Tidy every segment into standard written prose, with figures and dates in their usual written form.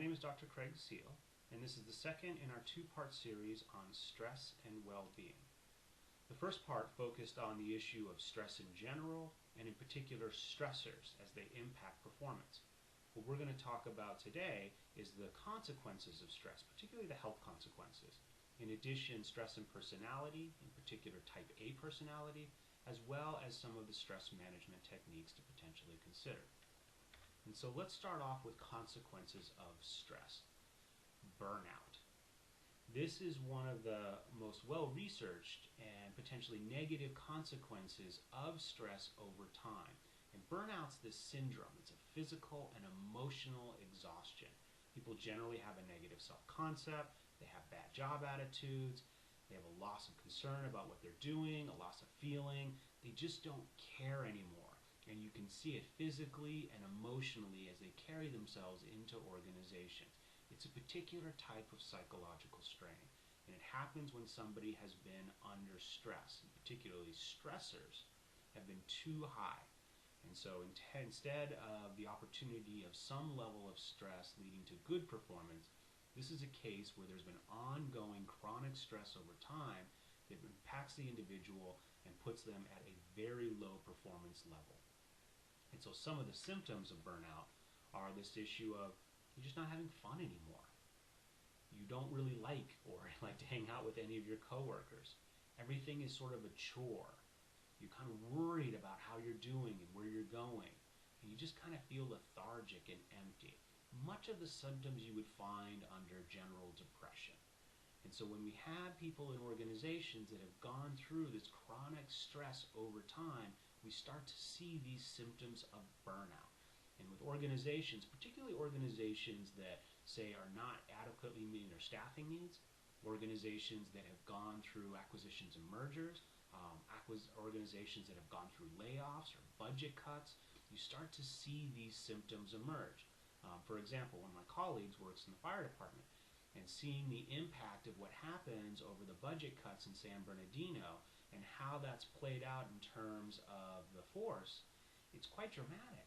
name is Dr. Craig Seal, and this is the second in our two-part series on stress and well-being. The first part focused on the issue of stress in general, and in particular stressors as they impact performance. What we're going to talk about today is the consequences of stress, particularly the health consequences. In addition, stress and personality, in particular type A personality, as well as some of the stress management techniques to potentially consider. And so let's start off with consequences of stress. Burnout. This is one of the most well-researched and potentially negative consequences of stress over time. And burnout's this syndrome. It's a physical and emotional exhaustion. People generally have a negative self-concept, they have bad job attitudes, they have a loss of concern about what they're doing, a loss of feeling. They just don't care anymore. And you can see it physically and emotionally as they carry themselves into organizations. It's a particular type of psychological strain, and it happens when somebody has been under stress, and particularly stressors have been too high. And so instead of the opportunity of some level of stress leading to good performance, this is a case where there's been ongoing chronic stress over time that impacts the individual and puts them at a very low performance level. And so some of the symptoms of burnout are this issue of you're just not having fun anymore. You don't really like to hang out with any of your coworkers. Everything is sort of a chore. You're kind of worried about how you're doing and where you're going. And you just kind of feel lethargic and empty. Much of the symptoms you would find under general depression. And so when we have people in organizations that have gone through this chronic stress over time, we start to see these symptoms of burnout. And with organizations, particularly organizations that say are not adequately meeting their staffing needs, organizations that have gone through acquisitions and mergers, organizations that have gone through layoffs or budget cuts, you start to see these symptoms emerge. For example, one of my colleagues works in the fire department, and seeing the impact of what happens over the budget cuts in San Bernardino and how that's played out in terms of the force, it's quite dramatic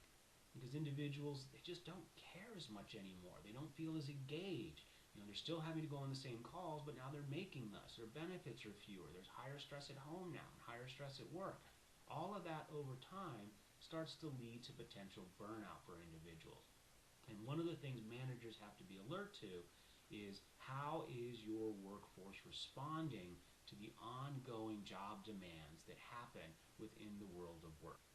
because individuals, they just don't care as much anymore. They don't feel as engaged. They're still having to go on the same calls, but now they're making less. Their benefits are fewer. There's higher stress at home now and higher stress at work. All of that over time starts to lead to potential burnout for individuals. And one of the things managers have to be alert to is how is your workforce responding to the ongoing job demands that happen within the world of work.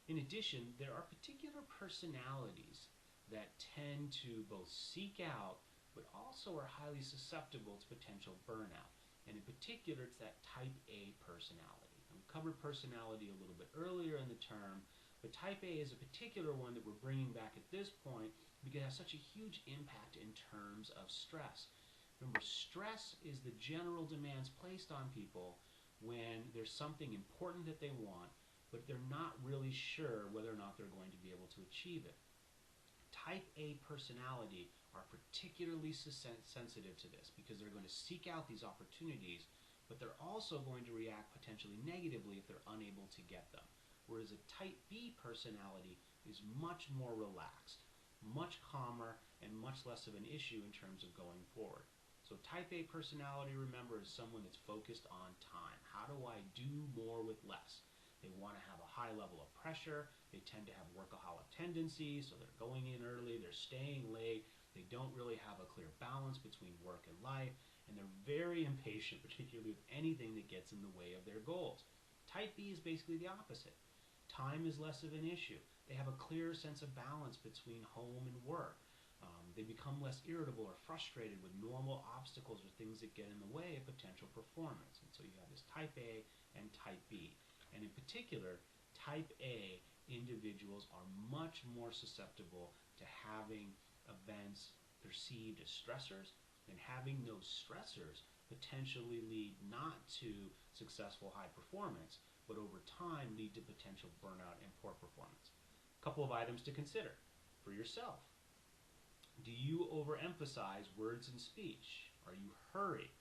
In addition, there are particular personalities that tend to both seek out but also are highly susceptible to potential burnout. And in particular, it's that type A personality. And we covered personality a little bit earlier in the term, but type A is a particular one that we're bringing back at this point because it has such a huge impact in terms of stress. Remember, stress is the general demands placed on people when there's something important that they want, but they're not really sure whether or not they're going to be able to achieve it. Type A personality are particularly sensitive to this because they're going to seek out these opportunities, but they're also going to react potentially negatively if they're unable to get them. Whereas a type B personality is much more relaxed, much calmer, and much less of an issue in terms of going forward. So type A personality, remember, is someone that's focused on time. How do I do more with less? They want to have a high level of pressure. They tend to have workaholic tendencies, so they're going in early, they're staying late. They don't really have a clear balance between work and life, and they're very impatient, particularly with anything that gets in the way of their goals. Type B is basically the opposite. Time is less of an issue. They have a clear sense of balance between home and work. They become less irritable or frustrated with normal obstacles or things that get in the way of potential performance. And so you have this type A and type B. And in particular, type A individuals are much more susceptible to having events perceived as stressors, and having those stressors potentially lead not to successful high performance, but over time lead to potential burnout and poor performance. A couple of items to consider for yourself. Do you overemphasize words and speech? Are you hurried?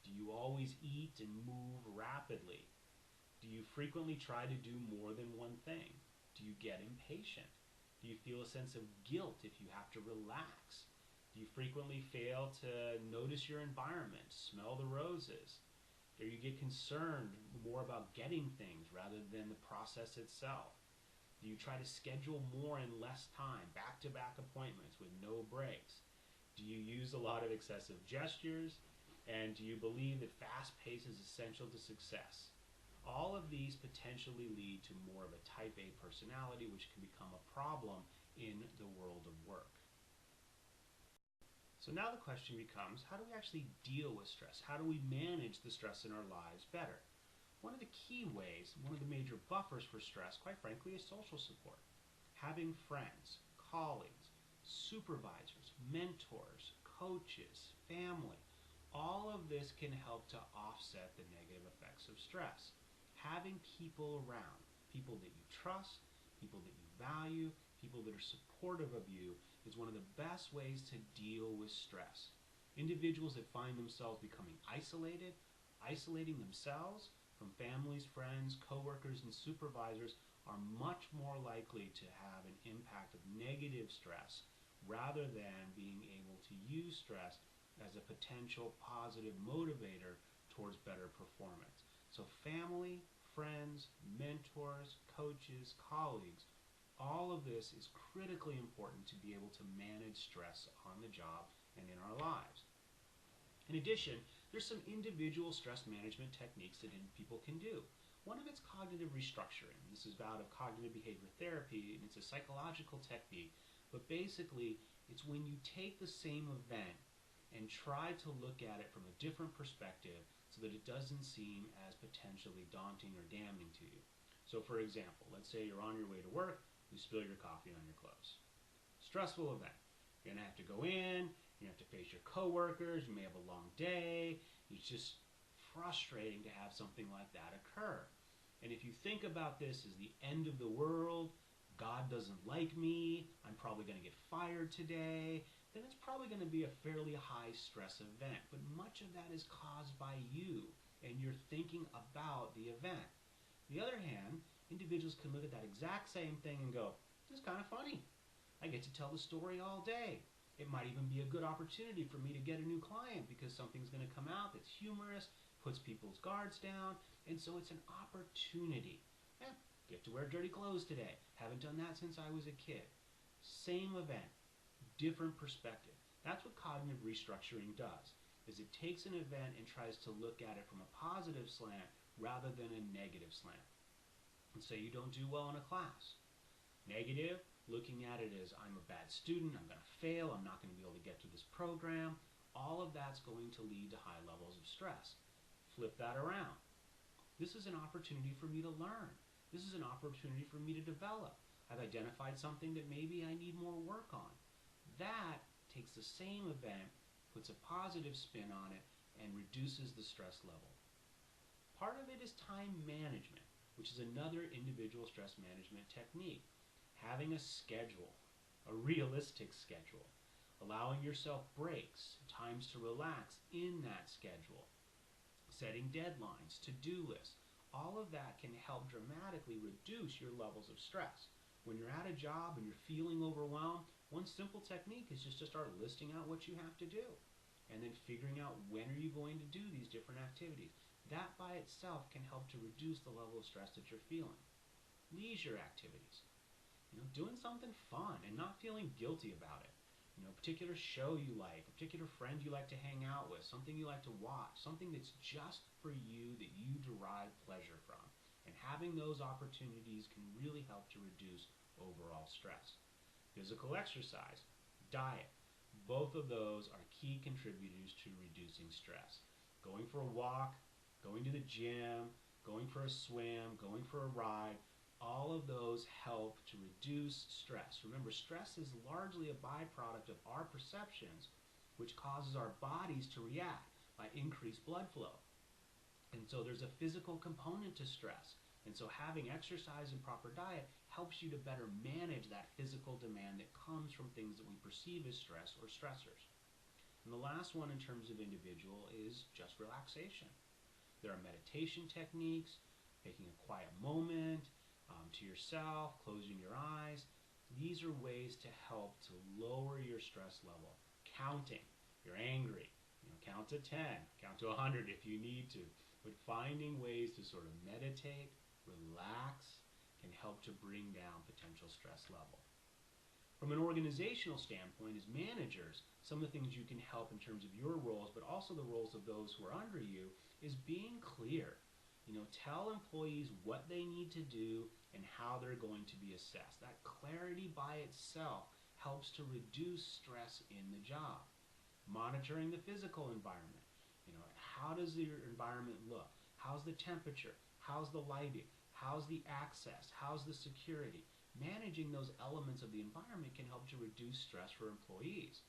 Do you always eat and move rapidly? Do you frequently try to do more than one thing? Do you get impatient? Do you feel a sense of guilt if you have to relax? Do you frequently fail to notice your environment, smell the roses? Do you get concerned more about getting things rather than the process itself? Do you try to schedule more in less time, back-to-back appointments with no breaks? Do you use a lot of excessive gestures? And do you believe that fast pace is essential to success? All of these potentially lead to more of a type A personality, which can become a problem in the world of work. So now the question becomes, how do we actually deal with stress? How do we manage the stress in our lives better? One of the key ways, one of the major buffers for stress, quite frankly, is social support. Having friends, colleagues, supervisors, mentors, coaches, family, all of this can help to offset the negative effects of stress. Having people around, people that you trust, people that you value, people that are supportive of you, is one of the best ways to deal with stress. Individuals that find themselves becoming isolating themselves from families, friends, coworkers, and supervisors are much more likely to have an impact of negative stress rather than being able to use stress as a potential positive motivator towards better performance. So family, friends, mentors, coaches, colleagues, all of this is critically important to be able to manage stress on the job and in our lives. In addition, there's some individual stress management techniques that people can do. One of it's cognitive restructuring. This is out of cognitive behavior therapy, and it's a psychological technique. But basically, it's when you take the same event and try to look at it from a different perspective so that it doesn't seem as potentially daunting or damning to you. So for example, let's say you're on your way to work, you spill your coffee on your clothes. Stressful event. You're going to have to go in, you have to face your coworkers, you may have a long day. It's just frustrating to have something like that occur. And if you think about this as the end of the world, God doesn't like me, I'm probably going to get fired today, then it's probably going to be a fairly high stress event. But much of that is caused by you and you're thinking about the event. On the other hand, individuals can look at that exact same thing and go, this is kind of funny. I get to tell the story all day. It might even be a good opportunity for me to get a new client because something's going to come out that's humorous, puts people's guards down, and so it's an opportunity. Get to wear dirty clothes today. Haven't done that since I was a kid. Same event, different perspective. That's what cognitive restructuring does, is it takes an event and tries to look at it from a positive slant rather than a negative slant. And say you don't do well in a class. Negative, looking at it as I'm a bad student, I'm going to fail, I'm not going to be able to get to this program. All of that's going to lead to high levels of stress. Flip that around. This is an opportunity for me to learn. This is an opportunity for me to develop. I've identified something that maybe I need more work on. That takes the same event, puts a positive spin on it, and reduces the stress level. Part of it is time management, which is another individual stress management technique. Having a schedule, a realistic schedule, allowing yourself breaks, times to relax in that schedule, setting deadlines, to-do lists, all of that can help dramatically reduce your levels of stress. When you're at a job and you're feeling overwhelmed, one simple technique is just to start listing out what you have to do and then figuring out when are you going to do these different activities. That by itself can help to reduce the level of stress that you're feeling. Leisure activities. Doing something fun and not feeling guilty about it. A particular show you like, a particular friend you like to hang out with, something you like to watch, something that's just for you that you derive pleasure from. And having those opportunities can really help to reduce overall stress. Physical exercise, diet, both of those are key contributors to reducing stress. Going for a walk, going to the gym, going for a swim, going for a ride, all of those help to reduce stress. Remember, stress is largely a byproduct of our perceptions, which causes our bodies to react by increased blood flow. And so there's a physical component to stress. And so having exercise and proper diet helps you to better manage that physical demand that comes from things that we perceive as stress or stressors. And the last one in terms of individual is just relaxation. There are meditation techniques, taking a quiet moment to yourself, closing your eyes. These are ways to help to lower your stress level. counting. You're angry. Count to 10, count to 100 if you need to. But finding ways to sort of meditate, relax, can help to bring down potential stress level. From an organizational standpoint, as managers, some of the things you can help in terms of your roles, but also the roles of those who are under you, is being clear. Tell employees what they need to do and how they're going to be assessed. That clarity by itself helps to reduce stress in the job. Monitoring the physical environment. How does your environment look? How's the temperature? How's the lighting? How's the access? How's the security? Managing those elements of the environment can help to reduce stress for employees.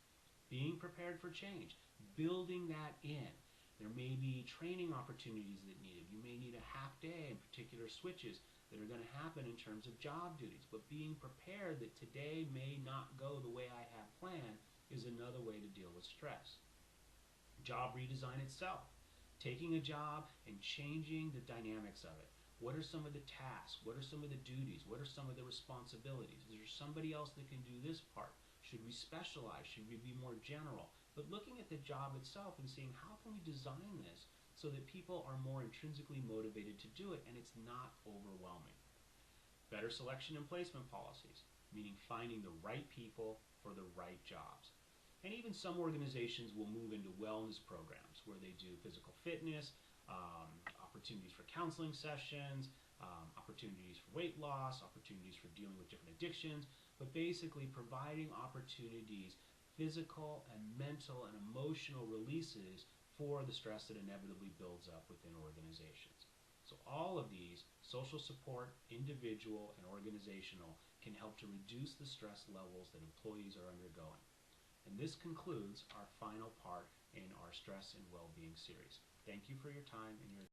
Being prepared for change. Building that in. There may be training opportunities that needed. You may need a half day in particular switches that are going to happen in terms of job duties. But being prepared that today may not go the way I have planned is another way to deal with stress. Job redesign itself. Taking a job and changing the dynamics of it. What are some of the tasks? What are some of the duties? What are some of the responsibilities? Is there somebody else that can do this part? Should we specialize? Should we be more general? But looking at the job itself and seeing how can we design this so that people are more intrinsically motivated to do it and it's not overwhelming. Better selection and placement policies, meaning finding the right people for the right jobs. And even some organizations will move into wellness programs where they do physical fitness, opportunities for counseling sessions, opportunities for weight loss, opportunities for dealing with different addictions, but basically providing opportunities, physical and mental and emotional releases for the stress that inevitably builds up within organizations. So all of these, social support, individual and organizational, can help to reduce the stress levels that employees are undergoing. And this concludes our final part in our Stress and Well-Being series. Thank you for your time and your